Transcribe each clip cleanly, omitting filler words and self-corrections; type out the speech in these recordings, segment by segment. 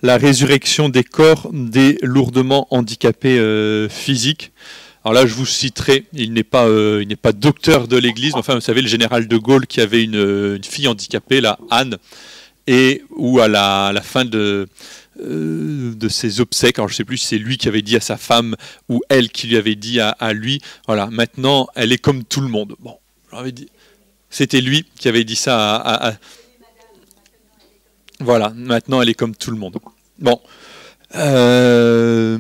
la résurrection des corps des lourdement handicapés physiques. Alors là, je vous citerai, il n'est pas docteur de l'Église, enfin, vous savez, le général de Gaulle qui avait une fille handicapée, là, Anne, et où à la fin de ses obsèques, alors je ne sais plus si c'est lui qui avait dit à sa femme ou elle qui lui avait dit à lui, voilà, maintenant, elle est comme tout le monde. Bon, j'avais dit, c'était lui qui avait dit ça voilà, maintenant, elle est comme tout le monde. Bon. Je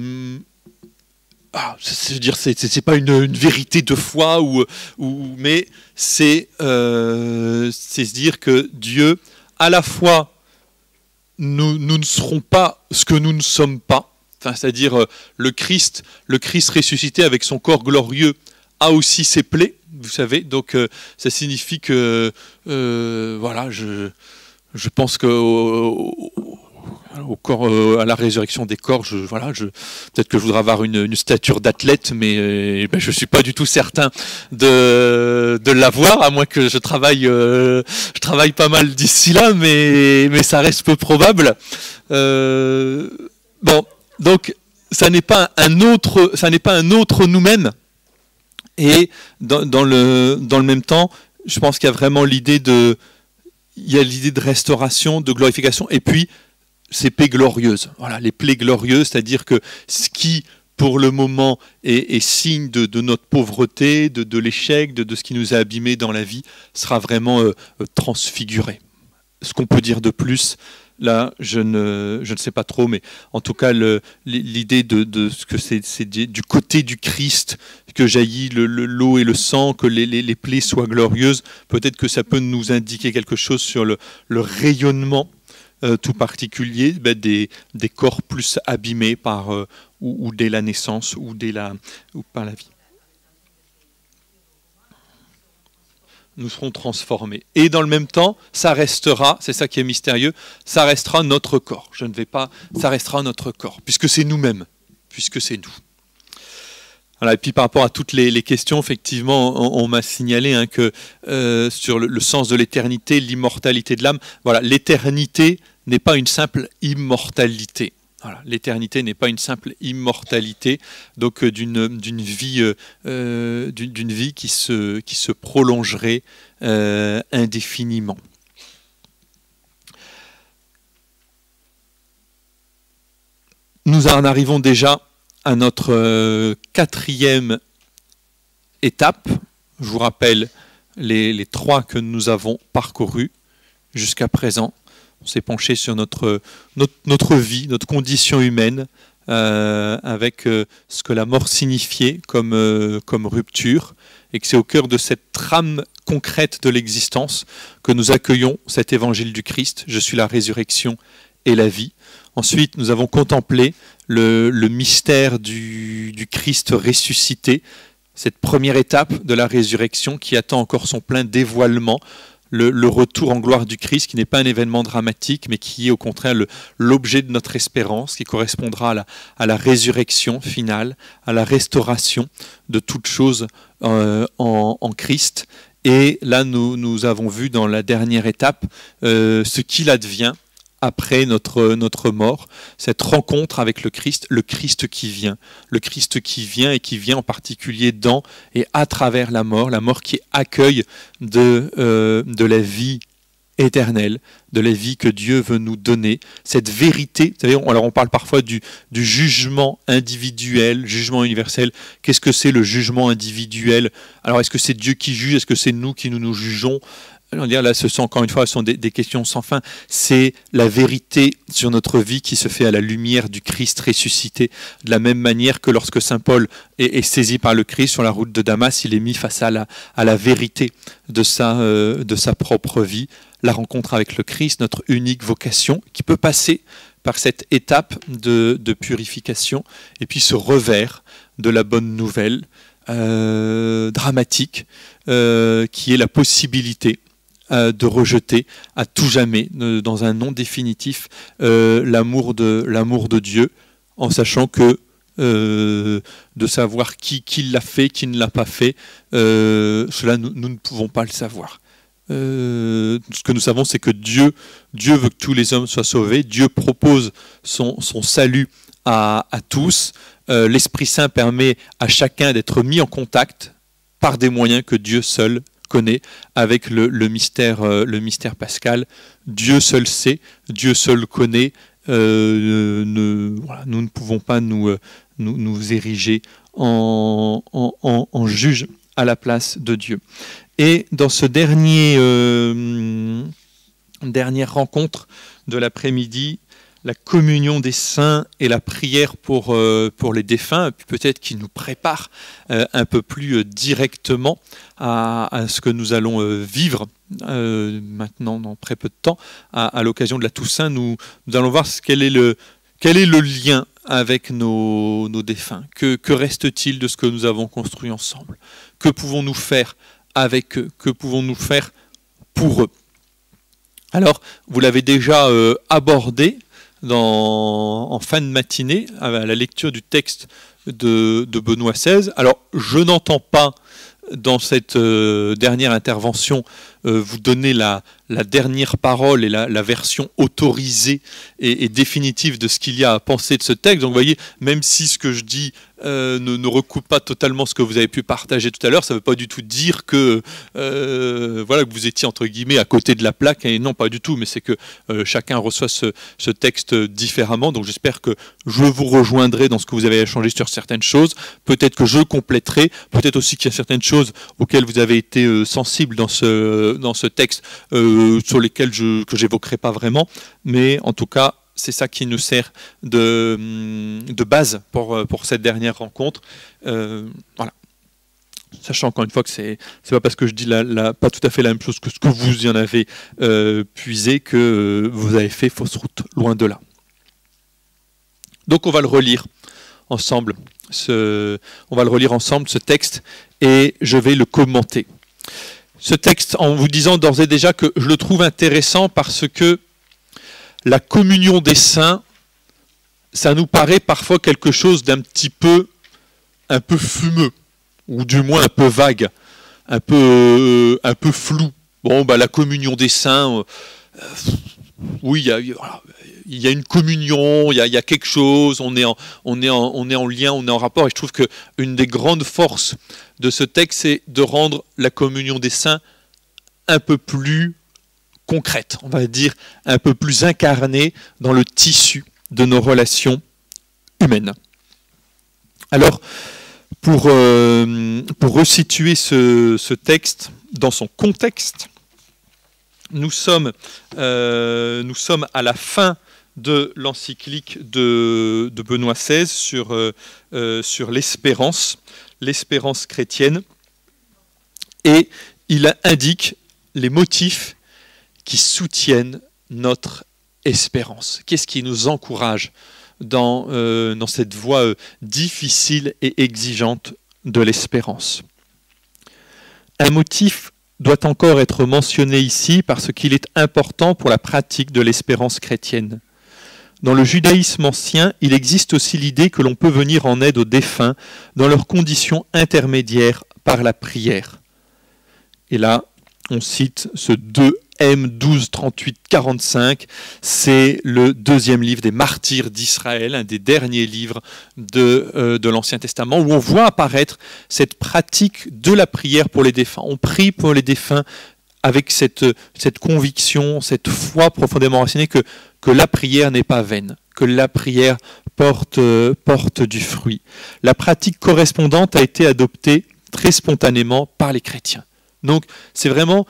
veux dire, c'est pas une vérité de foi, mais c'est se dire que Dieu, à la fois, nous ne serons pas ce que nous ne sommes pas, enfin, c'est-à-dire le Christ ressuscité avec son corps glorieux a aussi ses plaies, vous savez, donc ça signifie que, voilà, je pense que au corps, à la résurrection des corps, peut-être que je voudrais avoir une stature d'athlète, mais je ne suis pas du tout certain de l'avoir, à moins que je travaille pas mal d'ici là, mais ça reste peu probable. Bon, donc ça n'est pas un autre nous-mêmes, et dans le même temps, je pense qu'il y a vraiment l'idée de restauration, de glorification, et puis ces plaies glorieuses. Voilà, les plaies glorieuses, c'est-à-dire que ce qui, pour le moment, est signe de notre pauvreté, de l'échec, de ce qui nous a abîmés dans la vie, sera vraiment transfiguré. Ce qu'on peut dire de plus, là, je ne sais pas trop, mais en tout cas, l'idée de ce que c'est du côté du Christ que jaillit l'eau et le sang, que les plaies soient glorieuses, peut-être que ça peut nous indiquer quelque chose sur le rayonnement tout particulier des corps plus abîmés par ou dès la naissance ou par la vie. Nous serons transformés. Et dans le même temps, ça restera, c'est ça qui est mystérieux, ça restera notre corps. Ça restera notre corps, puisque c'est nous-mêmes, puisque c'est nous. Voilà, et puis par rapport à toutes les questions, effectivement, on m'a signalé que sur le sens de l'éternité, l'immortalité de l'âme, voilà, l'éternité n'est pas une simple immortalité. Voilà, l'éternité n'est pas une simple immortalité, donc d'une vie qui se prolongerait indéfiniment. Nous en arrivons déjà à notre quatrième étape. Je vous rappelle les trois que nous avons parcourus jusqu'à présent. On s'est penché sur notre vie, notre condition humaine, avec ce que la mort signifiait comme rupture, et que c'est au cœur de cette trame concrète de l'existence que nous accueillons cet évangile du Christ. Je suis la résurrection et la vie. Ensuite, nous avons contemplé le mystère du Christ ressuscité, cette première étape de la résurrection qui attend encore son plein dévoilement, le retour en gloire du Christ, qui n'est pas un événement dramatique, mais qui est au contraire l'objet de notre espérance, qui correspondra à la résurrection finale, à la restauration de toutes choses en Christ. Et là, nous avons vu dans la dernière étape ce qu'il advient après notre mort, cette rencontre avec le Christ qui vient et qui vient en particulier dans et à travers la mort qui accueille de la vie éternelle, de la vie que Dieu veut nous donner, cette vérité. Vous savez, alors on parle parfois du jugement individuel, jugement universel. Qu'est-ce que c'est le jugement individuel? Alors est-ce que c'est Dieu qui juge? Est-ce que c'est nous qui nous jugeons? Là, ce sont encore une fois, ce sont des questions sans fin. C'est la vérité sur notre vie qui se fait à la lumière du Christ ressuscité. De la même manière que lorsque saint Paul est saisi par le Christ sur la route de Damas, il est mis face à la vérité de sa propre vie. La rencontre avec le Christ, notre unique vocation, qui peut passer par cette étape de purification, et puis ce revers de la bonne nouvelle dramatique, qui est la possibilité de rejeter à tout jamais, dans un non définitif, l'amour de Dieu, en sachant que de savoir qui l'a fait, qui ne l'a pas fait, cela nous ne pouvons pas le savoir. Ce que nous savons, c'est que Dieu veut que tous les hommes soient sauvés. Dieu propose son salut à tous. L'Esprit Saint permet à chacun d'être mis en contact par des moyens que Dieu seul connaît avec le mystère pascal. Dieu seul sait, Dieu seul connaît. Nous ne pouvons pas nous ériger en juge à la place de Dieu. Et dans ce dernière rencontre de l'après-midi, la communion des saints et la prière pour les défunts, peut-être qui nous prépare un peu plus directement à ce que nous allons vivre maintenant dans très peu de temps, à l'occasion de la Toussaint. Nous allons voir quel est le lien avec nos défunts. Que reste-t-il de ce que nous avons construit ensemble? Que pouvons-nous faire avec eux? Que pouvons-nous faire pour eux? Alors, vous l'avez déjà abordé en fin de matinée, à la lecture du texte de Benoît XVI. Alors, je n'entends pas, dans cette dernière intervention, vous donner la dernière parole et la version autorisée et définitive de ce qu'il y a à penser de ce texte. Donc, vous voyez, même si ce que je dis ne recoupe pas totalement ce que vous avez pu partager tout à l'heure, ça ne veut pas du tout dire que, que vous étiez, entre guillemets, à côté de la plaque. Et non, pas du tout, mais c'est que chacun reçoit ce texte différemment. Donc, j'espère que je vous rejoindrai dans ce que vous avez échangé sur certaines choses. Peut-être que je compléterai. Peut-être aussi qu'il y a certaines choses auxquelles vous avez été sensibles dans ce texte, sur lesquelles que j'évoquerai pas vraiment. Mais en tout cas, c'est ça qui nous sert de base pour cette dernière rencontre. Voilà. Sachant encore une fois que c'est pas parce que je dis pas tout à fait la même chose que ce que vous y en avez puisé que vous avez fait fausse route, loin de là. Donc on va le relire ensemble, ce texte, et je vais le commenter. Ce texte, en vous disant d'ores et déjà que je le trouve intéressant parce que la communion des saints, ça nous paraît parfois quelque chose d'un petit peu, un peu fumeux, ou du moins un peu vague, un peu flou. Bon, la communion des saints, oui, il y a une communion, il y a quelque chose, on est en lien, on est en rapport. Et je trouve qu'une des grandes forces de ce texte, c'est de rendre la communion des saints un peu plus concrète, on va dire, un peu plus incarnée dans le tissu de nos relations humaines. Alors, pour resituer ce texte dans son contexte, nous sommes à la fin de l'encyclique de Benoît XVI sur l'espérance chrétienne, et il indique les motifs qui soutiennent notre espérance. Qu'est-ce qui nous encourage dans cette voie difficile et exigeante de l'espérance? Un motif doit encore être mentionné ici parce qu'il est important pour la pratique de l'espérance chrétienne. Dans le judaïsme ancien, il existe aussi l'idée que l'on peut venir en aide aux défunts dans leurs conditions intermédiaires par la prière. Et là, on cite ce 2M 12 38 45, c'est le deuxième livre des martyrs d'Israël, un des derniers livres de l'Ancien Testament, où on voit apparaître cette pratique de la prière pour les défunts. On prie pour les défunts avec cette conviction, cette foi profondément racinée que la prière n'est pas vaine, que la prière porte du fruit. La pratique correspondante a été adoptée très spontanément par les chrétiens. Donc c'est vraiment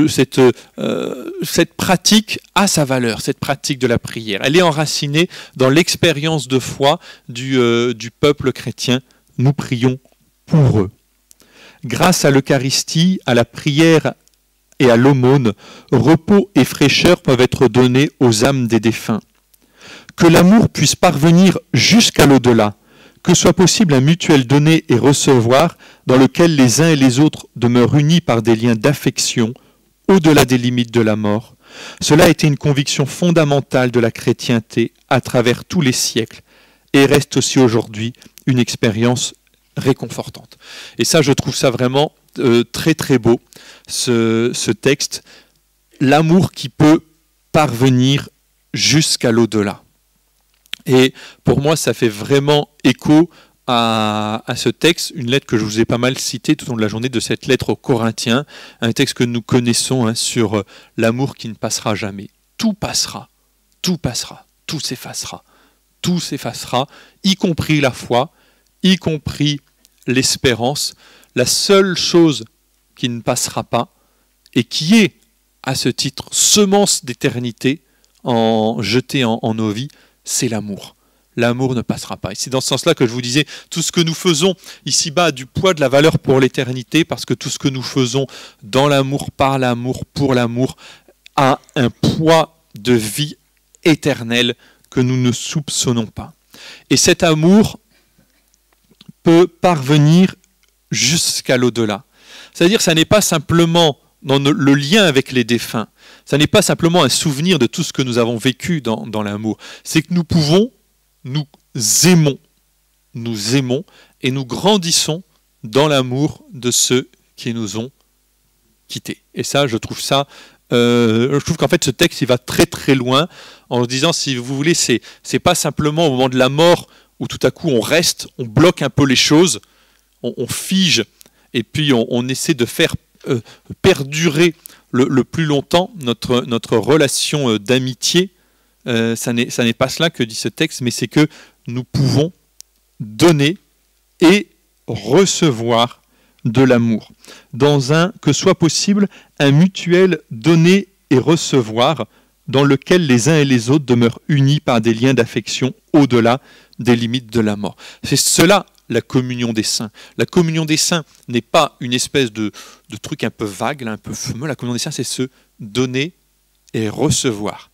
cette pratique a sa valeur, cette pratique de la prière. Elle est enracinée dans l'expérience de foi du peuple chrétien. Nous prions pour eux. Grâce à l'Eucharistie, à la prière et à l'aumône, repos et fraîcheur peuvent être donnés aux âmes des défunts. Que l'amour puisse parvenir jusqu'à l'au-delà, que soit possible un mutuel donner et recevoir dans lequel les uns et les autres demeurent unis par des liens d'affection au-delà des limites de la mort. Cela a été une conviction fondamentale de la chrétienté à travers tous les siècles et reste aussi aujourd'hui une expérience réconfortante. Et ça, je trouve ça vraiment très très beau, ce texte, l'amour qui peut parvenir jusqu'à l'au-delà. Et pour moi, ça fait vraiment écho à ce texte, une lettre que je vous ai pas mal citée tout au long de la journée, de cette lettre aux Corinthiens, un texte que nous connaissons sur l'amour qui ne passera jamais. Tout passera, tout passera, tout s'effacera, y compris la foi, y compris l'espérance. La seule chose qui ne passera pas, et qui est, à ce titre, semence d'éternité jetée en nos vies, c'est l'amour. L'amour ne passera pas. Et c'est dans ce sens-là que je vous disais, tout ce que nous faisons ici-bas a du poids, de la valeur pour l'éternité, parce que tout ce que nous faisons dans l'amour, par l'amour, pour l'amour, a un poids de vie éternelle que nous ne soupçonnons pas. Et cet amour peut parvenir jusqu'à l'au-delà. C'est-à-dire que ça n'est pas simplement dans le lien avec les défunts, ça n'est pas simplement un souvenir de tout ce que nous avons vécu dans l'amour, c'est que nous aimons et nous grandissons dans l'amour de ceux qui nous ont quittés. Et ça, je trouve qu'en fait ce texte il va très très loin en se disant, si vous voulez, c'est pas simplement au moment de la mort où tout à coup on reste, on bloque un peu les choses, on fige et puis on essaie de faire perdurer le plus longtemps notre relation d'amitié. Ça n'est pas cela que dit ce texte, mais c'est que nous pouvons donner et recevoir de l'amour, que soit possible un mutuel donner et recevoir, dans lequel les uns et les autres demeurent unis par des liens d'affection au-delà des limites de la mort. C'est cela la communion des saints. La communion des saints n'est pas une espèce de truc un peu vague, un peu fumeux. La communion des saints, c'est se donner et recevoir.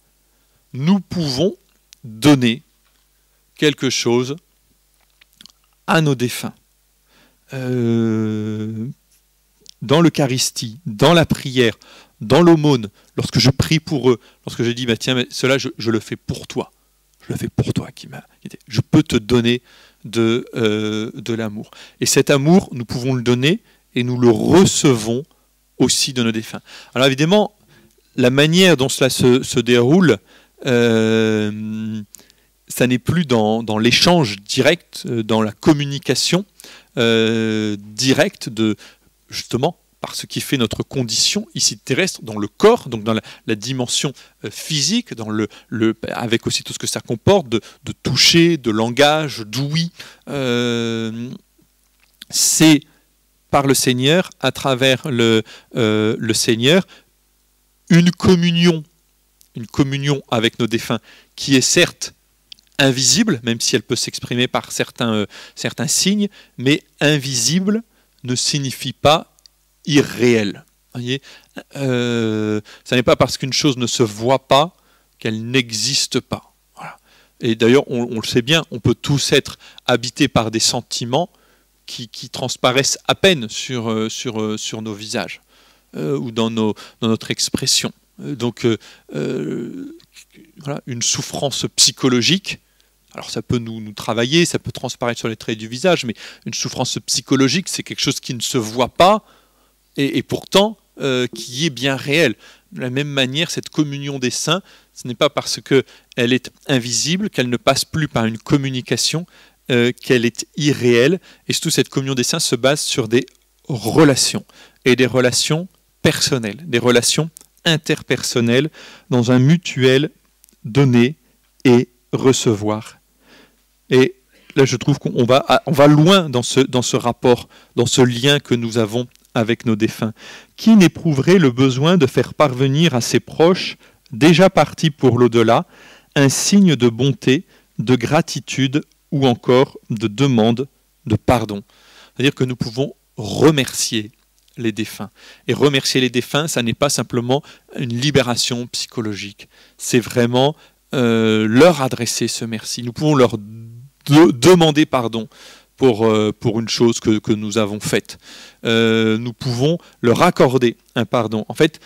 Nous pouvons donner quelque chose à nos défunts. Dans l'Eucharistie, dans la prière, dans l'aumône, lorsque je prie pour eux, lorsque je dis, tiens, cela, je le fais pour toi. Je le fais pour toi qui m'a aidé. Je peux te donner de l'amour. Et cet amour, nous pouvons le donner et nous le recevons aussi de nos défunts. Alors évidemment, la manière dont cela se déroule, ça n'est plus dans l'échange direct, dans la communication directe justement par ce qui fait notre condition ici terrestre, dans le corps, donc dans la dimension physique, avec aussi tout ce que ça comporte, de toucher, de langage, d'ouïe. C'est par le Seigneur, à travers le Seigneur, une communion avec nos défunts qui est certes invisible, même si elle peut s'exprimer par certains signes, mais invisible ne signifie pas irréel. Voyez, ça n'est pas parce qu'une chose ne se voit pas qu'elle n'existe pas. Voilà. Et d'ailleurs, on le sait bien, on peut tous être habités par des sentiments qui transparaissent à peine sur nos visages ou dans notre expression. Donc, voilà, une souffrance psychologique. Alors ça peut nous travailler, ça peut transparaître sur les traits du visage, mais une souffrance psychologique, c'est quelque chose qui ne se voit pas et pourtant qui est bien réel. De la même manière, cette communion des saints, ce n'est pas parce qu'elle est invisible, qu'elle ne passe plus par une communication, qu'elle est irréelle. Et surtout, cette communion des saints se base sur des relations, et des relations personnelles, des relations interpersonnelles, dans un mutuel donner et recevoir. Et là, je trouve qu'on va loin dans ce rapport, dans ce lien que nous avons avec nos défunts. Qui n'éprouverait le besoin de faire parvenir à ses proches, déjà partis pour l'au-delà, un signe de bonté, de gratitude ou encore de demande de pardon? C'est-à-dire que nous pouvons remercier les défunts. Et remercier les défunts, ça n'est pas simplement une libération psychologique. C'est vraiment leur adresser ce merci. Nous pouvons leur demander pardon pour une chose que nous avons faite. Nous pouvons leur accorder un pardon. En fait,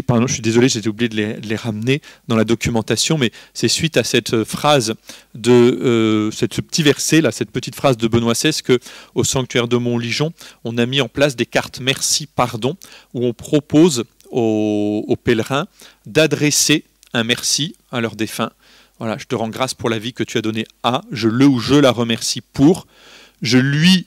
pardon, je suis désolé, j'ai oublié de les ramener dans la documentation, mais c'est suite à cette phrase ce petit verset, là, cette petite phrase de Benoît XVI, qu'au sanctuaire de Montligeon, on a mis en place des cartes merci, pardon, où on propose aux pèlerins d'adresser un merci à leur défunt. Voilà, je te rends grâce pour la vie que tu as donnée à, je le ou je la remercie pour, je lui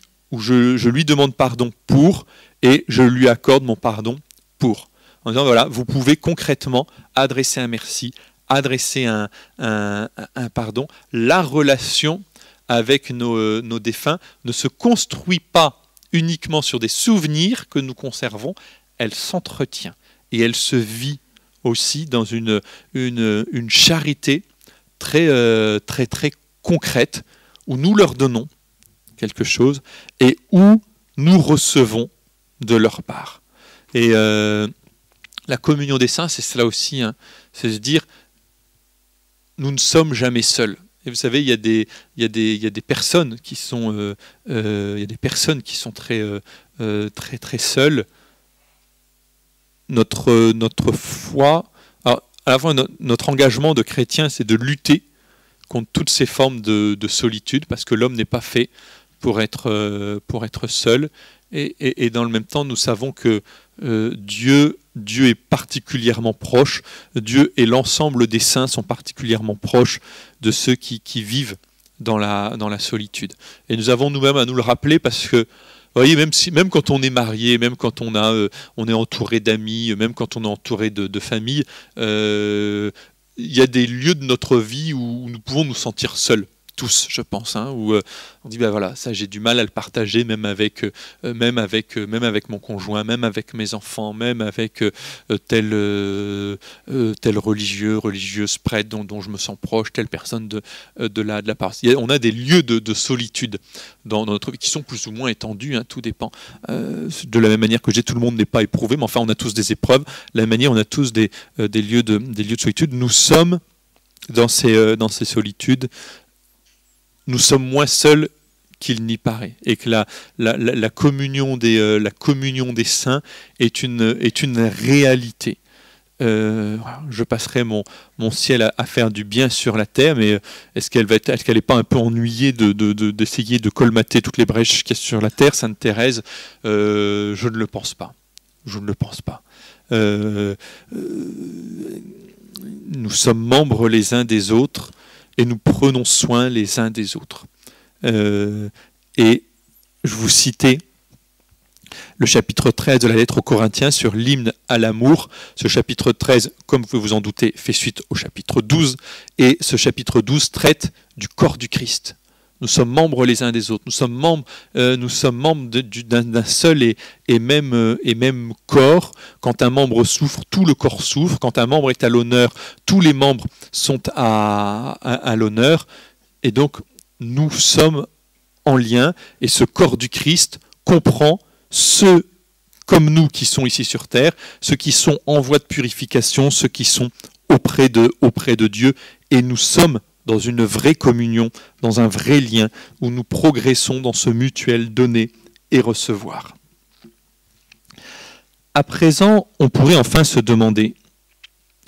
demande pardon pour, et je lui accorde mon pardon pour. En disant, voilà, vous pouvez concrètement adresser un merci, adresser un pardon. La relation avec nos défunts ne se construit pas uniquement sur des souvenirs que nous conservons, elle s'entretient et elle se vit aussi dans une charité très concrète où nous leur donnons quelque chose et où nous recevons de leur part. Et la communion des saints, c'est cela aussi, hein, c'est se dire, nous ne sommes jamais seuls. Et vous savez, il y a des personnes qui sont, très seules. Notre foi, alors, à la fois notre engagement de chrétien, c'est de lutter contre toutes ces formes de solitude, parce que l'homme n'est pas fait pour être seul. Et dans le même temps, nous savons que Dieu est particulièrement proche. Dieu et l'ensemble des saints sont particulièrement proches de ceux qui vivent dans la solitude. Et nous avons nous-mêmes à nous le rappeler parce que, vous voyez, même quand on est marié, même quand on est entouré d'amis, même quand on est entouré de famille, il y a des lieux de notre vie où nous pouvons nous sentir seuls. Tous, je pense, hein, où on dit, ben voilà, ça j'ai du mal à le partager, même avec mon conjoint, même avec mes enfants, même avec tel religieuse prêtre dont je me sens proche, telle personne de la paroisse. On a des lieux de solitude dans notre vie qui sont plus ou moins étendus, hein, tout dépend. De la même manière que tout le monde n'est pas éprouvé, mais enfin on a tous des épreuves. De la même manière, on a tous des lieux de solitude. Nous sommes dans ces solitudes. Nous sommes moins seuls qu'il n'y paraît, et que la communion des saints est une réalité. Je passerai mon ciel à faire du bien sur la terre, mais est-ce qu'elle n'est pas un peu ennuyée d'essayer de colmater toutes les brèches qu'il y a sur la terre, Sainte Thérèse? Je ne le pense pas. Je ne le pense pas. Nous sommes membres les uns des autres, et nous prenons soin les uns des autres. Et je vous citais le chapitre 13 de la lettre aux Corinthiens sur l'hymne à l'amour. Ce chapitre 13, comme vous vous en doutez, fait suite au chapitre 12. Et ce chapitre 12 traite du corps du Christ. Nous sommes membres les uns des autres. Nous sommes membres d'un seul et même corps. Quand un membre souffre, tout le corps souffre. Quand un membre est à l'honneur, tous les membres sont à l'honneur. Et donc, nous sommes en lien. Et ce corps du Christ comprend ceux comme nous qui sont ici sur terre, ceux qui sont en voie de purification, ceux qui sont auprès de Dieu. Et nous sommes dans une vraie communion, dans un vrai lien, où nous progressons dans ce mutuel donner et recevoir. À présent, on pourrait enfin se demander,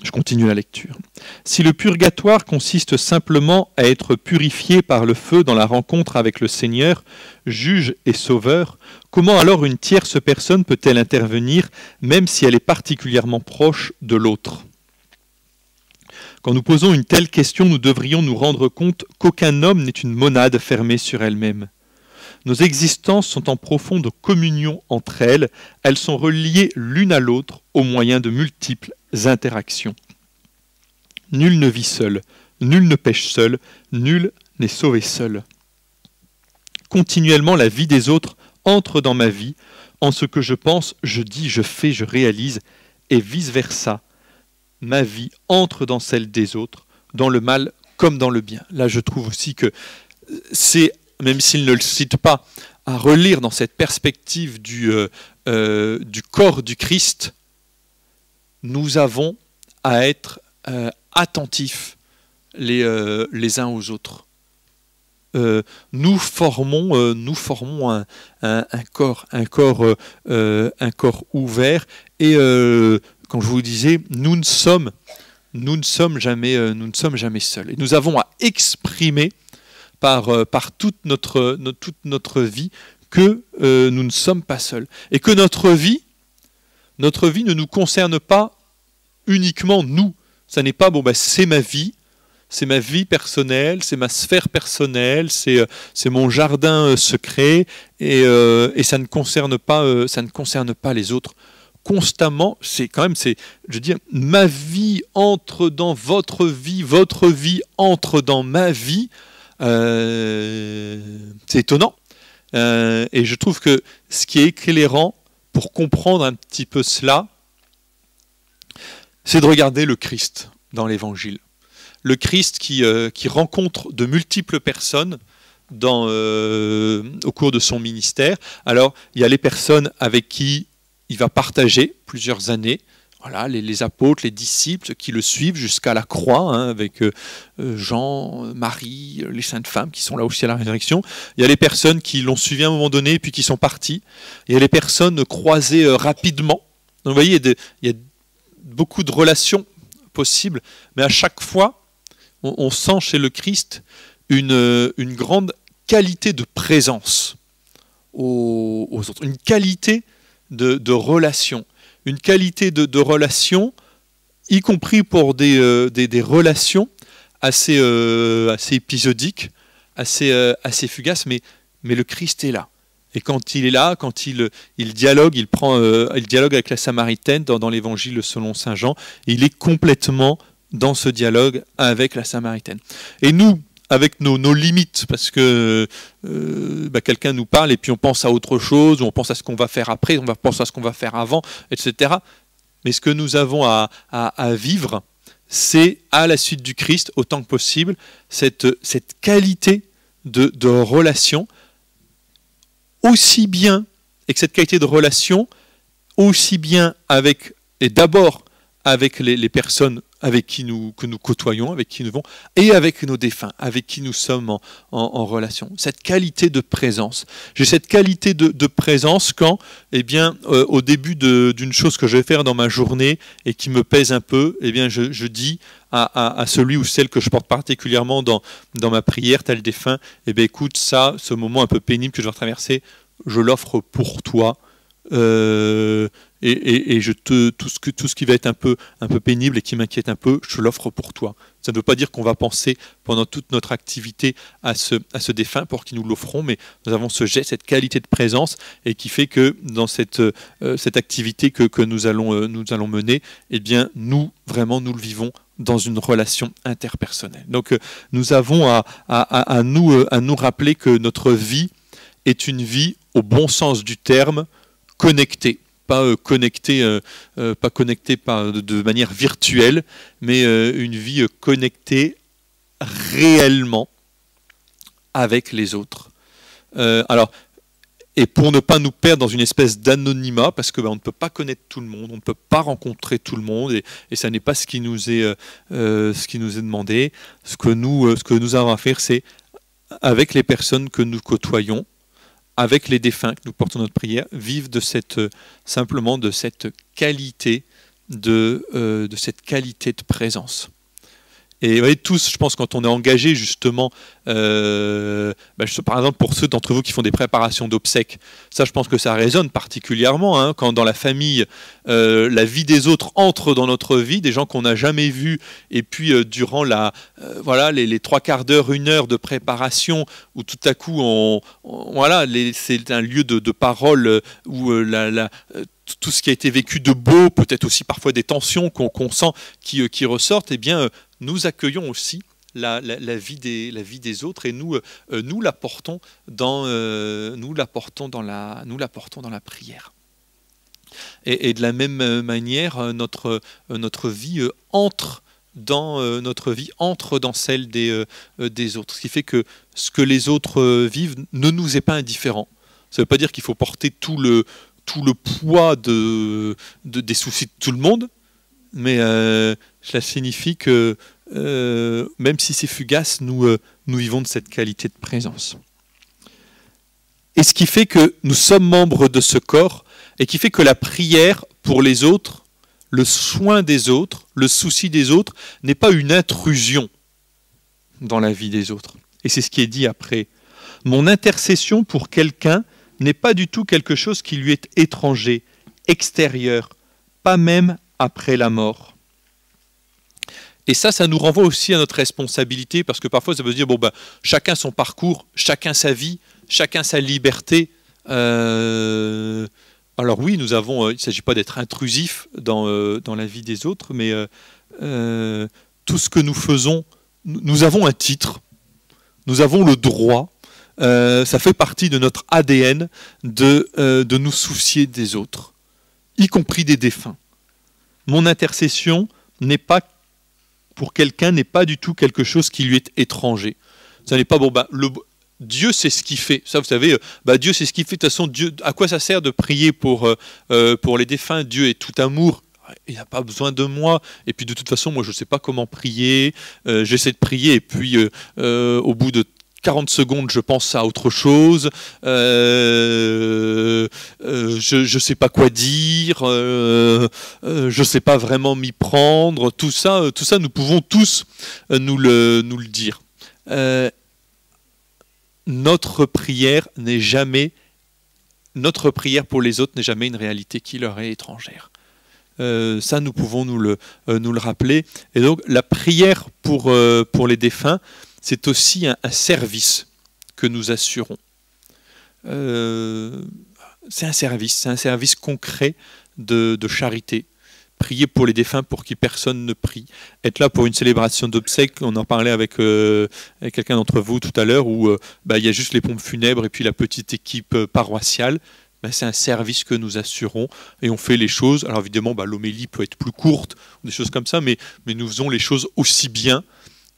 je continue la lecture, si le purgatoire consiste simplement à être purifié par le feu dans la rencontre avec le Seigneur, juge et sauveur, comment alors une tierce personne peut-elle intervenir, même si elle est particulièrement proche de l'autre ? Quand nous posons une telle question, nous devrions nous rendre compte qu'aucun homme n'est une monade fermée sur elle-même. Nos existences sont en profonde communion entre elles, elles sont reliées l'une à l'autre au moyen de multiples interactions. Nul ne vit seul, nul ne pêche seul, nul n'est sauvé seul. Continuellement, la vie des autres entre dans ma vie, en ce que je pense, je dis, je fais, je réalise, et vice-versa. Ma vie entre dans celle des autres, dans le mal comme dans le bien. Là, je trouve aussi que c'est, même s'il ne le cite pas, à relire dans cette perspective du corps du Christ, nous avons à être attentifs les uns aux autres. Nous formons un corps ouvert et quand je vous disais, nous ne sommes jamais seuls. Et nous avons à exprimer par toute notre vie que nous ne sommes pas seuls. Et que notre vie ne nous concerne pas uniquement nous. Ça n'est pas, c'est ma vie personnelle, c'est ma sphère personnelle, c'est mon jardin secret, et ça ne concerne pas les autres. Constamment, je dis, ma vie entre dans votre vie entre dans ma vie. C'est étonnant. Et je trouve que ce qui est éclairant pour comprendre un petit peu cela, c'est de regarder le Christ dans l'Évangile. Le Christ qui rencontre de multiples personnes au cours de son ministère. Alors, il y a les personnes avec qui il va partager plusieurs années. Voilà, les apôtres, les disciples, ceux qui le suivent jusqu'à la croix, avec Jean, Marie, les saintes femmes qui sont là aussi à la résurrection. Il y a les personnes qui l'ont suivi à un moment donné et puis qui sont parties. Il y a les personnes croisées rapidement. Donc vous voyez, il y a beaucoup de relations possibles, mais à chaque fois, on sent chez le Christ une grande qualité de présence aux autres, une qualité de relation. Une qualité de relation, y compris pour des relations assez épisodiques, assez fugaces, mais le Christ est là. Et quand il est là, quand il dialogue, il dialogue avec la Samaritaine dans l'Évangile selon saint Jean, et il est complètement dans ce dialogue avec la Samaritaine. Et nous, avec nos limites, parce que quelqu'un nous parle et puis on pense à autre chose, ou on pense à ce qu'on va faire après, on va penser à ce qu'on va faire avant, etc. Mais ce que nous avons à vivre, c'est à la suite du Christ, autant que possible, cette qualité de relation, aussi bien, et que cette qualité de relation, aussi bien avec, et d'abord avec les personnes que nous côtoyons, avec qui nous vivons, et avec nos défunts, avec qui nous sommes en relation. Cette qualité de présence. J'ai cette qualité de présence quand, au début d'une chose que je vais faire dans ma journée et qui me pèse un peu, je dis à celui ou celle que je porte particulièrement dans ma prière, tel défunt, écoute, ce moment un peu pénible que je dois traverser, je l'offre pour toi. Et tout ce qui va être un peu pénible et qui m'inquiète un peu, je l'offre pour toi. Ça ne veut pas dire qu'on va penser pendant toute notre activité à ce défunt pour qui nous l'offrons, mais nous avons ce geste, cette qualité de présence, et qui fait que dans cette activité que nous allons mener, nous le vivons dans une relation interpersonnelle. Donc nous avons à nous rappeler que notre vie est une vie, au bon sens du terme, connectée. Pas connectée de manière virtuelle, mais une vie connectée réellement avec les autres. Et pour ne pas nous perdre dans une espèce d'anonymat, parce qu'on ne peut pas connaître tout le monde, on ne peut pas rencontrer tout le monde, et ça n'est pas ce qui nous est demandé. Ce que nous avons à faire, c'est avec les personnes que nous côtoyons, avec les défunts que nous portons notre prière, vivre simplement de cette qualité de présence. Et vous voyez, tous, je pense, quand on est engagé justement, par exemple pour ceux d'entre vous qui font des préparations d'obsèques, ça je pense que ça résonne particulièrement, quand dans la famille, la vie des autres entre dans notre vie, des gens qu'on n'a jamais vus, et puis durant les 3/4 d'heure, 1 heure de préparation, où tout à coup, c'est un lieu de parole où tout ce qui a été vécu de beau, peut-être aussi parfois des tensions qu'on sent qui ressortent, nous accueillons aussi la vie des autres, et nous la portons dans la prière. Et de la même manière, notre vie entre dans celle des autres. Ce qui fait que ce que les autres vivent ne nous est pas indifférent. Ça ne veut pas dire qu'il faut porter tout le poids des soucis de tout le monde, mais cela signifie que même si c'est fugace, nous vivons de cette qualité de présence. Et ce qui fait que nous sommes membres de ce corps, et qui fait que la prière pour les autres, le soin des autres, le souci des autres n'est pas une intrusion dans la vie des autres. Et c'est ce qui est dit après. Mon intercession pour quelqu'un n'est pas du tout quelque chose qui lui est étranger, extérieur, pas même après la mort. Et ça nous renvoie aussi à notre responsabilité, parce que parfois ça veut se dire, chacun son parcours, chacun sa vie, chacun sa liberté. Alors oui, il ne s'agit pas d'être intrusif dans la vie des autres, mais tout ce que nous faisons, nous avons un titre, nous avons le droit, ça fait partie de notre ADN de nous soucier des autres, y compris des défunts. Mon intercession pour quelqu'un n'est pas du tout quelque chose qui lui est étranger. Ça n'est pas Dieu c'est ce qu'il fait. Ça, vous savez, Dieu c'est ce qu'il fait. De toute façon, Dieu, à quoi ça sert de prier pour les défunts? Dieu est tout amour. Il n'a pas besoin de moi. Et puis de toute façon, moi je ne sais pas comment prier. J'essaie de prier et puis au bout de 40 secondes, je pense à autre chose, je ne sais pas quoi dire, je ne sais pas vraiment m'y prendre. Tout ça, nous pouvons tous nous le dire. Notre prière pour les autres n'est jamais une réalité qui leur est étrangère. Ça, nous pouvons nous le rappeler. Et donc, la prière pour les défunts, c'est aussi un service que nous assurons. C'est un service concret de charité. Prier pour les défunts pour qui personne ne prie. Être là pour une célébration d'obsèques, on en parlait avec quelqu'un d'entre vous tout à l'heure, où il y a juste les pompes funèbres et puis la petite équipe paroissiale. C'est un service que nous assurons et on fait les choses. Alors évidemment, l'homélie peut être plus courte, des choses comme ça, mais nous faisons les choses aussi bien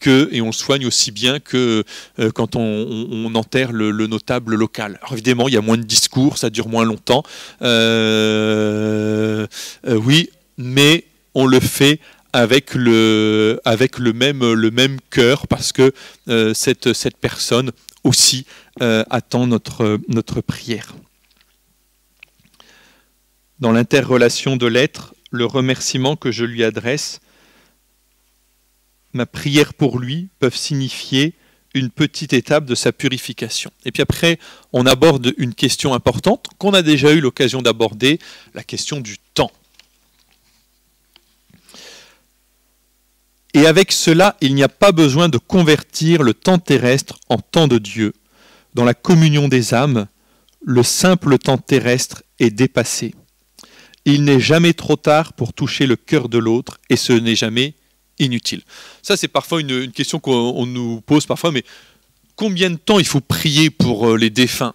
et on le soigne aussi bien que quand on enterre le notable local. Alors évidemment, il y a moins de discours, ça dure moins longtemps. Oui, mais on le fait avec le même cœur, parce que cette personne aussi attend notre prière. Dans l'interrelation de l'être, le remerciement que je lui adresse, ma prière pour lui, peuvent signifier une petite étape de sa purification. Et puis après, on aborde une question importante qu'on a déjà eu l'occasion d'aborder, la question du temps. Et avec cela, il n'y a pas besoin de convertir le temps terrestre en temps de Dieu. Dans la communion des âmes, le simple temps terrestre est dépassé. Il n'est jamais trop tard pour toucher le cœur de l'autre, et ce n'est jamais inutile. Ça, c'est parfois une question qu'on nous pose parfois, mais combien de temps il faut prier pour les défunts?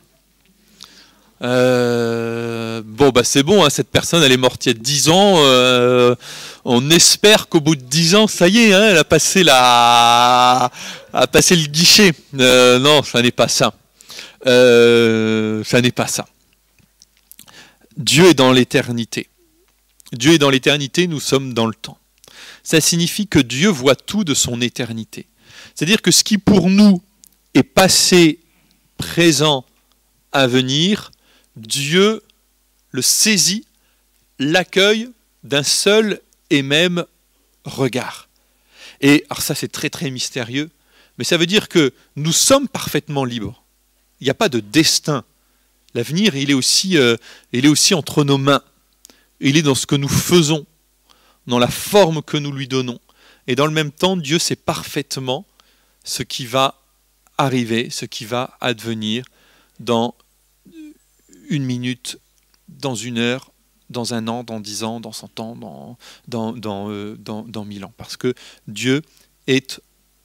C'est bon, cette personne, elle est morte il y a 10 ans, on espère qu'au bout de 10 ans, ça y est, elle a passé le guichet. Non, ça n'est pas ça. Ça n'est pas ça. Dieu est dans l'éternité. Dieu est dans l'éternité, nous sommes dans le temps. Ça signifie que Dieu voit tout de son éternité. C'est-à-dire que ce qui pour nous est passé, présent, à venir, Dieu le saisit, l'accueille d'un seul et même regard. Et alors ça c'est très très mystérieux, mais ça veut dire que nous sommes parfaitement libres. Il n'y a pas de destin. L'avenir, il est aussi entre nos mains. Il est dans ce que nous faisons, dans la forme que nous lui donnons. Et dans le même temps, Dieu sait parfaitement ce qui va arriver, ce qui va advenir dans 1 minute, dans 1 heure, dans 1 an, dans 10 ans, dans 100 ans, dans 1000 ans. Parce que Dieu est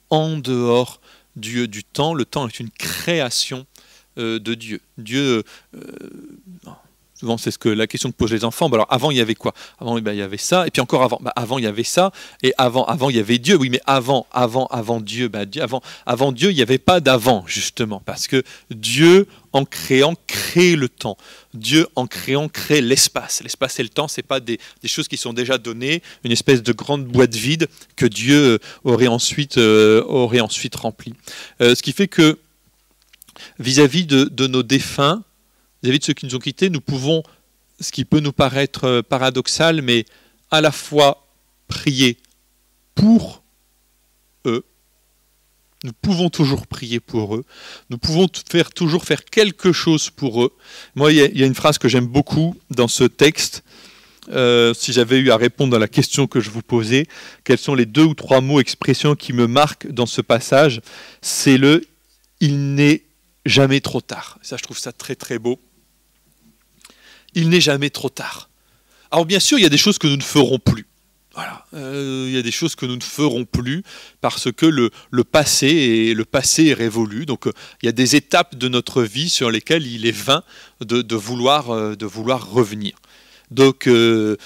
en dehors du temps. Le temps est une création de Dieu. Dieu, souvent c'est la question que posent les enfants. Alors avant il y avait quoi? Avant il y avait ça, et puis encore avant. Avant il y avait ça, et avant il y avait Dieu. Oui, mais avant Dieu, avant Dieu il n'y avait pas d'avant, justement, parce que Dieu en créant crée le temps. Dieu en créant crée l'espace. L'espace et le temps, c'est pas des choses qui sont déjà données, une espèce de grande boîte vide que Dieu aurait ensuite remplie. Ce qui fait que vis-à-vis de nos défunts, vis-à-vis de ceux qui nous ont quittés, nous pouvons, ce qui peut nous paraître paradoxal, mais à la fois prier pour eux, nous pouvons toujours prier pour eux, nous pouvons toujours faire quelque chose pour eux. Moi, il y a une phrase que j'aime beaucoup dans ce texte. Si j'avais eu à répondre à la question que je vous posais, quels sont les 2 ou 3 mots, expressions qui me marquent dans ce passage? C'est le « il n'est jamais trop tard ». Ça, je trouve ça très très beau. Il n'est jamais trop tard. Alors bien sûr, il y a des choses que nous ne ferons plus. Voilà. Il y a des choses que nous ne ferons plus parce que le passé est révolu. Donc il y a des étapes de notre vie sur lesquelles il est vain de vouloir revenir. Donc il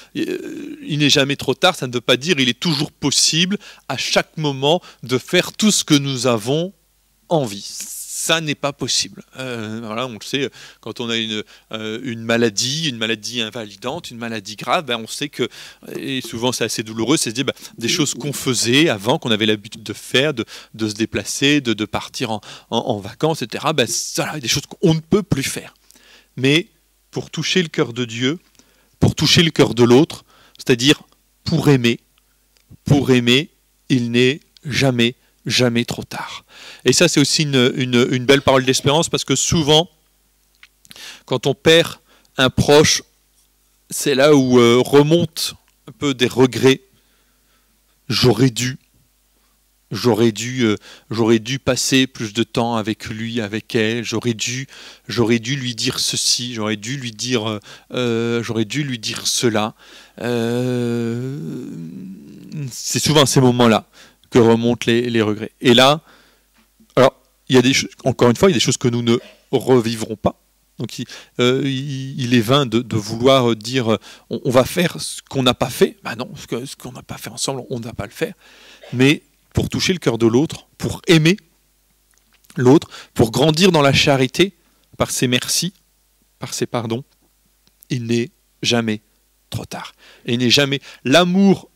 n'est jamais trop tard, ça ne veut pas dire il est toujours possible à chaque moment de faire tout ce que nous avons envie. Ça n'est pas possible. Voilà, on le sait, quand on a une maladie invalidante, une maladie grave, on sait que, et souvent c'est assez douloureux, c'est se dire des choses qu'on faisait avant, qu'on avait l'habitude de faire, de se déplacer, de partir en vacances, etc. Voilà, des choses qu'on ne peut plus faire. Mais pour toucher le cœur de Dieu, pour toucher le cœur de l'autre, c'est-à-dire pour aimer, il n'est jamais trop tard. Et ça, c'est aussi une belle parole d'espérance, parce que souvent, quand on perd un proche, c'est là où remontent un peu des regrets. J'aurais dû passer plus de temps avec lui, avec elle, j'aurais dû lui dire ceci, j'aurais dû lui dire cela. C'est souvent à ces moments-là que remontent les regrets. Et là, alors, il y a encore une fois, il y a des choses que nous ne revivrons pas. Donc il est vain de vouloir dire on va faire ce qu'on n'a pas fait. Non, ce qu'on n'a pas fait ensemble, on ne va pas le faire. Mais pour toucher le cœur de l'autre, pour aimer l'autre, pour grandir dans la charité, par ses merci, par ses pardons, il n'est jamais trop tard. Et il n'est jamais... L'amour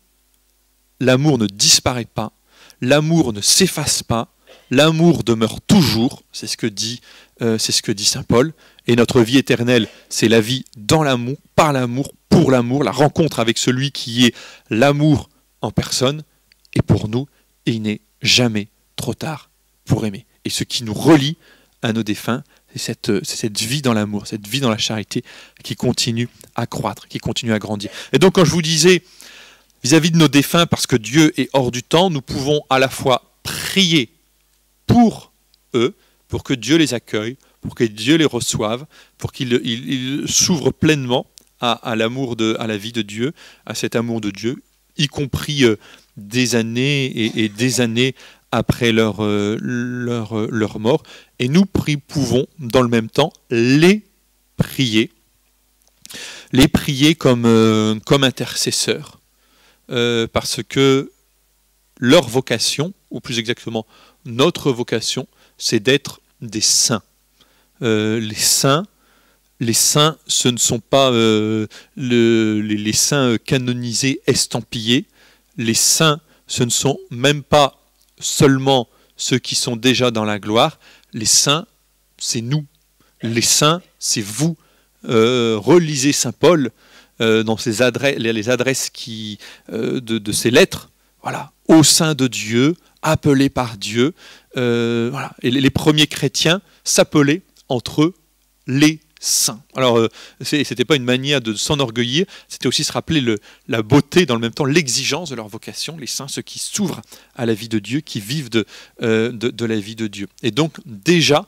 ne disparaît pas, l'amour ne s'efface pas, l'amour demeure toujours, c'est ce que dit saint Paul. Et notre vie éternelle, c'est la vie dans l'amour, par l'amour, pour l'amour, la rencontre avec celui qui est l'amour en personne. Et pour nous, il n'est jamais trop tard pour aimer. Et ce qui nous relie à nos défunts, c'est cette vie dans l'amour, cette vie dans la charité qui continue à croître, qui continue à grandir. Et donc quand je vous disais, vis-à-vis de nos défunts, parce que Dieu est hors du temps, nous pouvons à la fois prier pour eux, pour que Dieu les accueille, pour que Dieu les reçoive, pour qu'ils s'ouvrent pleinement à l'amour à la vie de Dieu, à cet amour de Dieu, y compris des années et des années après leur mort. Et nous pouvons, dans le même temps, les prier comme intercesseurs, parce que leur vocation, ou plus exactement notre vocation, c'est d'être des saints. Les saints, ce ne sont pas les saints canonisés, estampillés. Les saints, ce ne sont même pas seulement ceux qui sont déjà dans la gloire. Les saints, c'est nous. Les saints, c'est vous. Relisez saint Paul dans les adresses de ses lettres. Voilà, au sein de Dieu, appelés par Dieu. Voilà. Et les premiers chrétiens s'appelaient entre eux les saints. Alors, c'était pas une manière de s'enorgueillir, c'était aussi se rappeler la beauté, dans le même temps l'exigence de leur vocation, les saints, ceux qui s'ouvrent à la vie de Dieu, qui vivent de la vie de Dieu. Et donc, déjà,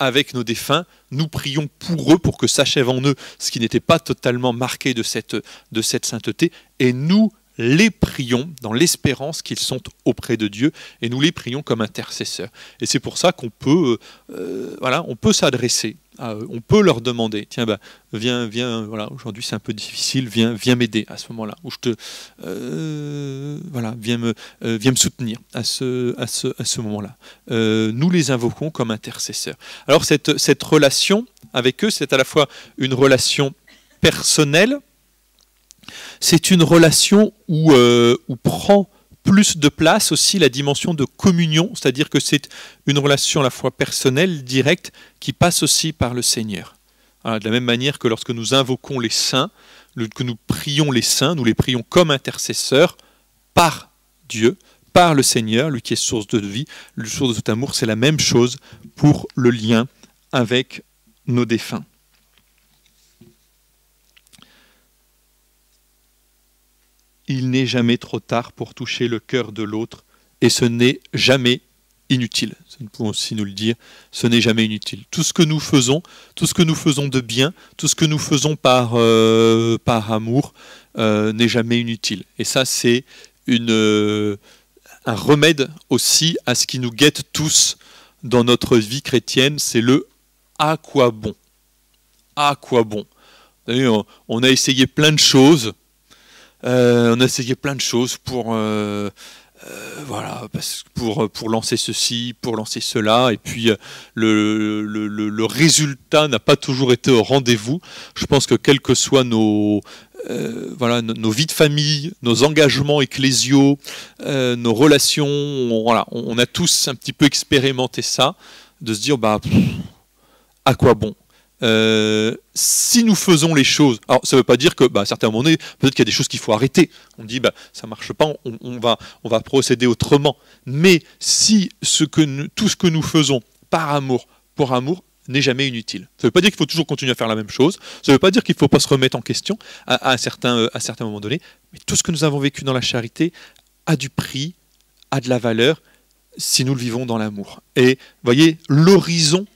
avec nos défunts, nous prions pour eux, pour que s'achève en eux ce qui n'était pas totalement marqué de cette sainteté, et nous les prions dans l'espérance qu'ils sont auprès de Dieu, et nous les prions comme intercesseurs. Et c'est pour ça qu'on peut, on peut s'adresser à eux, on peut leur demander, tiens, viens, voilà, aujourd'hui c'est un peu difficile, viens m'aider à ce moment-là, ou viens me soutenir à ce moment-là. Nous les invoquons comme intercesseurs. Alors cette relation avec eux, c'est à la fois une relation personnelle, c'est une relation où prend plus de place aussi la dimension de communion, c'est-à-dire que c'est une relation à la fois personnelle, directe, qui passe aussi par le Seigneur. Voilà, de la même manière que lorsque nous invoquons les saints, que nous prions les saints, nous les prions comme intercesseurs par Dieu, par le Seigneur, lui qui est source de vie, le source de tout amour. C'est la même chose pour le lien avec nos défunts. Il n'est jamais trop tard pour toucher le cœur de l'autre, et ce n'est jamais inutile. Nous pouvons aussi nous le dire, ce n'est jamais inutile. Tout ce que nous faisons de bien, tout ce que nous faisons par amour, n'est jamais inutile. Et ça, c'est un remède aussi à ce qui nous guette tous dans notre vie chrétienne, c'est le « à quoi bon ». À quoi bon. On a essayé plein de choses. Pour lancer ceci, pour lancer cela, et puis le résultat n'a pas toujours été au rendez-vous. Je pense que quels que soient nos vies de famille, nos engagements ecclésiaux, nos relations, on a tous un petit peu expérimenté ça, de se dire à quoi bon. Si nous faisons les choses, alors ça ne veut pas dire que à certains moments, peut-être qu'il y a des choses qu'il faut arrêter. On dit ça marche pas, on va procéder autrement. Mais si tout ce que nous faisons par amour, pour amour, n'est jamais inutile. Ça ne veut pas dire qu'il faut toujours continuer à faire la même chose. Ça ne veut pas dire qu'il ne faut pas se remettre en question à un certain moment donné. Mais tout ce que nous avons vécu dans la charité a du prix, a de la valeur, si nous le vivons dans l'amour. Et voyez, l'horizon,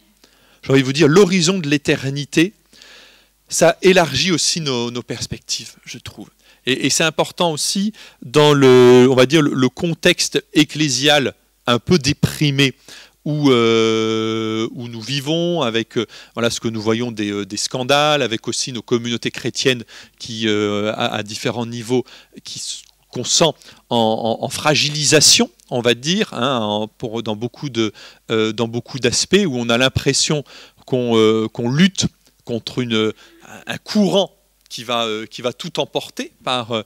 j'ai envie de vous dire, l'horizon de l'éternité, ça élargit aussi nos perspectives, je trouve. Et c'est important aussi dans le contexte ecclésial un peu déprimé où nous vivons, avec ce que nous voyons des scandales, avec aussi nos communautés chrétiennes qui, à différents niveaux, qu'on sent en fragilisation, on va dire, dans beaucoup d'aspects, où on a l'impression qu'on lutte contre un courant qui va tout emporter par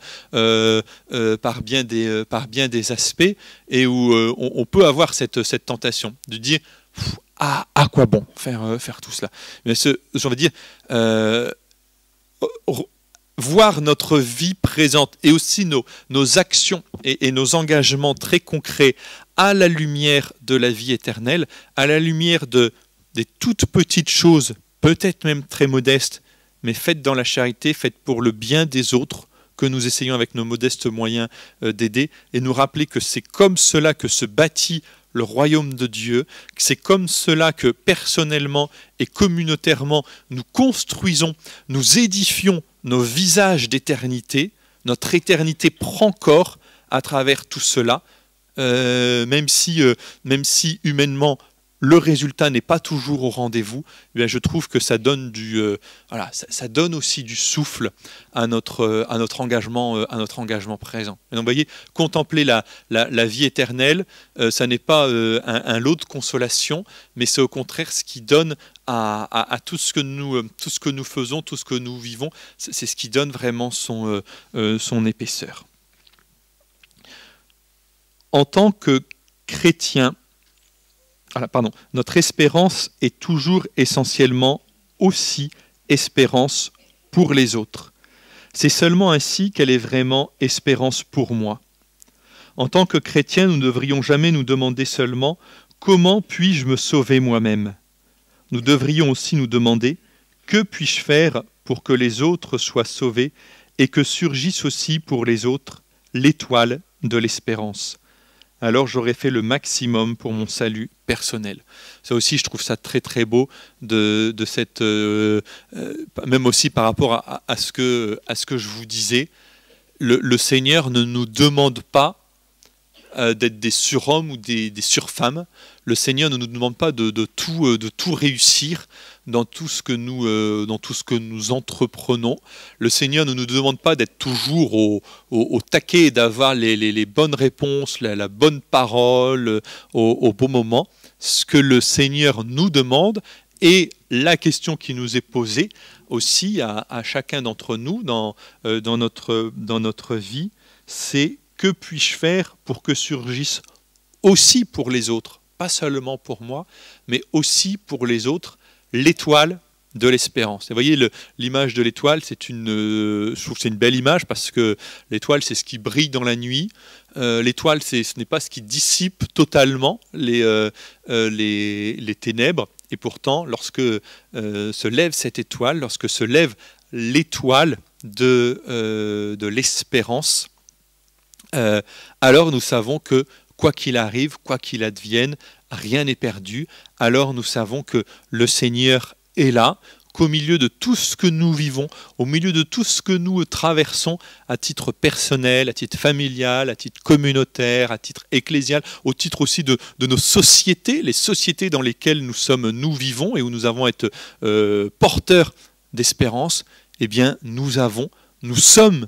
bien des aspects, et où on peut avoir cette tentation de dire à quoi bon faire tout cela. Mais on va dire voir notre vie présente et aussi nos actions et nos engagements très concrets à la lumière de la vie éternelle, à la lumière des toutes petites choses, peut-être même très modestes, mais faites dans la charité, faites pour le bien des autres, que nous essayons avec nos modestes moyens d'aider, et nous rappeler que c'est comme cela que se bâtit le royaume de Dieu, que c'est comme cela que personnellement et communautairement nous construisons, nous édifions nos visages d'éternité. Notre éternité prend corps à travers tout cela, même si humainement le résultat n'est pas toujours au rendez-vous. Je trouve que ça donne ça donne aussi du souffle à notre engagement présent. Et donc, vous voyez, contempler la vie éternelle, ça n'est pas un lot de consolation, mais c'est au contraire ce qui donne à tout ce que nous faisons, tout ce que nous vivons, c'est ce qui donne vraiment son épaisseur. En tant que chrétien, notre espérance est toujours essentiellement aussi espérance pour les autres. C'est seulement ainsi qu'elle est vraiment espérance pour moi. En tant que chrétien, nous ne devrions jamais nous demander seulement « Comment puis-je me sauver moi-même » Nous devrions aussi nous demander « Que puis-je faire pour que les autres soient sauvés et que surgisse aussi pour les autres l'étoile de l'espérance ?» Alors j'aurais fait le maximum pour mon salut personnel. Ça aussi, je trouve ça très très beau de cette, même aussi par rapport à ce que je vous disais, le Seigneur ne nous demande pas d'être des surhommes ou des surfemmes. Le Seigneur ne nous demande pas de tout réussir dans tout ce que nous entreprenons. Le Seigneur ne nous demande pas d'être toujours au taquet et d'avoir les bonnes réponses, la bonne parole au bon moment. Ce que le Seigneur nous demande, et la question qui nous est posée aussi à chacun d'entre nous dans notre vie, c'est: que puis-je faire pour que surgisse aussi pour les autres, pas seulement pour moi, mais aussi pour les autres, l'étoile de l'espérance. Et vous voyez, l'image de l'étoile, je trouve que c'est une belle image parce que l'étoile, c'est ce qui brille dans la nuit. L'étoile, ce n'est pas ce qui dissipe totalement les ténèbres. Et pourtant, lorsque se lève cette étoile, lorsque se lève l'étoile de l'espérance, alors nous savons que quoi qu'il arrive, quoi qu'il advienne, rien n'est perdu. Alors nous savons que le Seigneur est là, qu'au milieu de tout ce que nous vivons, au milieu de tout ce que nous traversons à titre personnel, à titre familial, à titre communautaire, à titre ecclésial, au titre aussi de nos sociétés, les sociétés dans lesquelles nous vivons et où nous avons été porteurs d'espérance, eh bien nous sommes,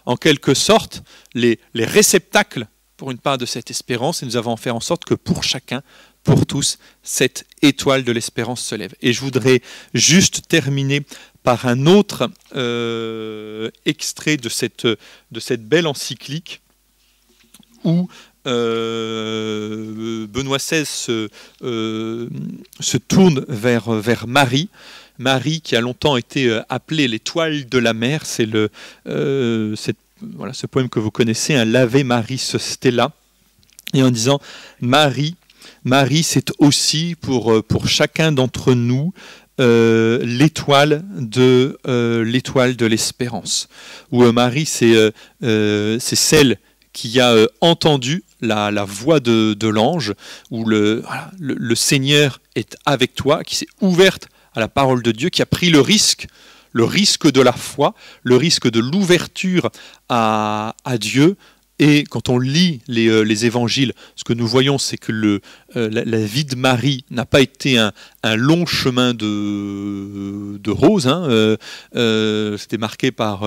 en quelque sorte, les réceptacles pour une part de cette espérance, et nous avons fait en sorte que pour chacun, pour tous, cette étoile de l'espérance se lève. Et je voudrais juste terminer par un autre extrait de cette belle encyclique où Benoît XVI se tourne vers Marie. Marie qui a longtemps été appelée l'étoile de la mer, c'est ce poème que vous connaissez, un l'Ave Maris Stella, et en disant Marie, c'est aussi pour chacun d'entre nous l'étoile de l'espérance. Où Marie, c'est celle qui a entendu la voix de l'ange, où le Seigneur est avec toi, qui s'est ouverte à la parole de Dieu, qui a pris le risque de la foi, le risque de l'ouverture à Dieu. Et quand on lit les évangiles, ce que nous voyons, c'est que la vie de Marie n'a pas été un long chemin de roses. C'était marqué par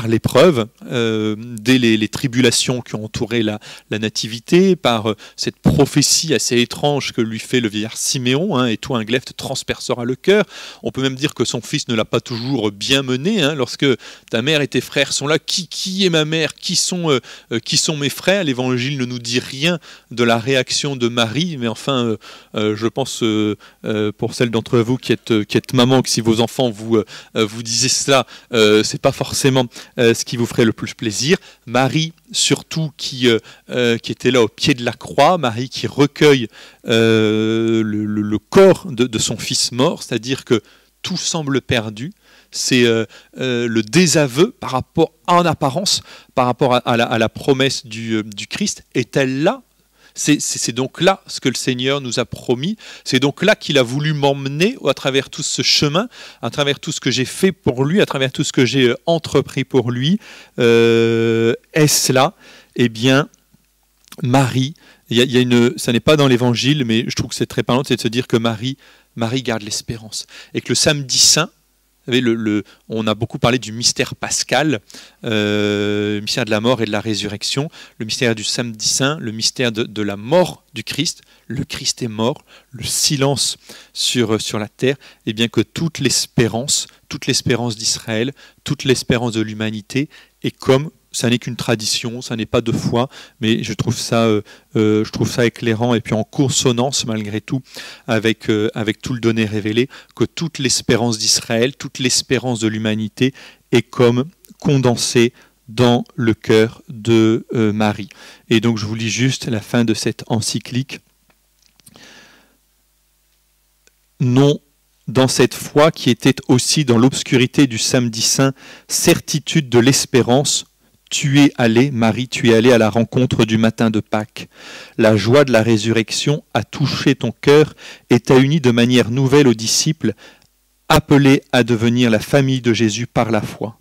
l'épreuve, dès les tribulations qui ont entouré la nativité, par cette prophétie assez étrange que lui fait le vieillard Siméon, et toi un glaive te transpercera le cœur. On peut même dire que son fils ne l'a pas toujours bien mené, lorsque ta mère et tes frères sont là, qui est ma mère, qui sont mes frères? L'évangile ne nous dit rien de la réaction de Marie, mais enfin, je pense pour celles d'entre vous qui êtes maman, que si vos enfants vous disaient cela, c'est pas forcément ce qui vous ferait le plus plaisir. Marie, surtout, qui était là au pied de la croix, Marie qui recueille le corps de son fils mort, c'est-à-dire que tout semble perdu. C'est le désaveu en apparence par rapport à la promesse du Christ. Est-elle là? C'est donc là ce que le Seigneur nous a promis, c'est donc là qu'il a voulu m'emmener à travers tout ce chemin, à travers tout ce que j'ai fait pour lui, à travers tout ce que j'ai entrepris pour lui. Est-ce là? Eh bien, Marie, ça n'est pas dans l'Évangile, mais je trouve que c'est très parlant, c'est de se dire que Marie garde l'espérance. Et que le samedi saint, vous savez, on a beaucoup parlé du mystère pascal, le mystère de la mort et de la résurrection, le mystère du samedi saint, le mystère de la mort du Christ. Le Christ est mort, le silence sur la terre, et bien que toute l'espérance d'Israël, toute l'espérance de l'humanité est comme, ça n'est qu'une tradition, ça n'est pas de foi, mais je trouve ça éclairant et puis en consonance malgré tout avec tout le donné révélé, que toute l'espérance d'Israël, toute l'espérance de l'humanité est comme condensée dans le cœur de Marie. Et donc je vous lis juste la fin de cette encyclique. Non, dans cette foi qui était aussi dans l'obscurité du samedi saint, certitude de l'espérance, tu es allé, Marie, tu es allée à la rencontre du matin de Pâques. La joie de la résurrection a touché ton cœur et t'a uni de manière nouvelle aux disciples, appelés à devenir la famille de Jésus par la foi.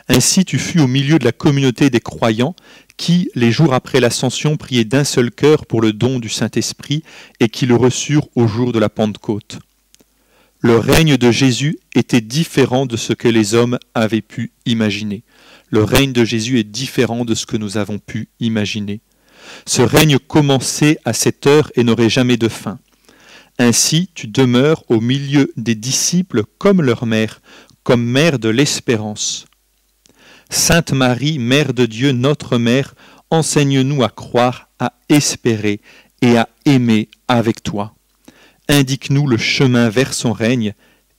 Ainsi tu fus au milieu de la communauté des croyants qui, les jours après l'ascension, priaient d'un seul cœur pour le don du Saint-Esprit et qui le reçurent au jour de la Pentecôte. Le règne de Jésus était différent de ce que les hommes avaient pu imaginer. Le règne de Jésus est différent de ce que nous avons pu imaginer. Ce règne commençait à cette heure et n'aurait jamais de fin. Ainsi, tu demeures au milieu des disciples comme leur mère, comme mère de l'espérance. Sainte Marie, Mère de Dieu, notre Mère, enseigne-nous à croire, à espérer et à aimer avec toi. indique-nous le chemin vers son règne.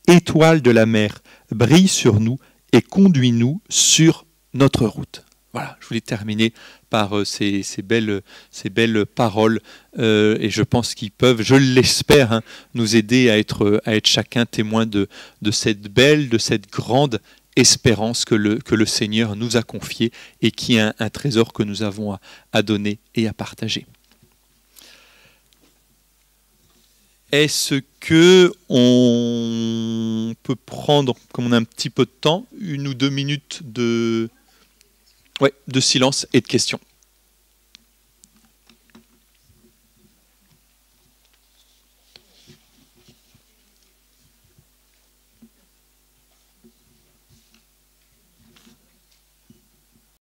Étoile de la mer, brille sur nous et conduis-nous sur notre route. Voilà, je voulais terminer par ces belles paroles et je pense qu'ils peuvent, je l'espère, nous aider à être chacun témoin de cette belle, de cette grande espérance que le Seigneur nous a confiée et qui est un trésor que nous avons à donner et à partager. Est-ce qu'on peut prendre, comme on a un petit peu de temps, 1 ou 2 minutes de silence et de questions ?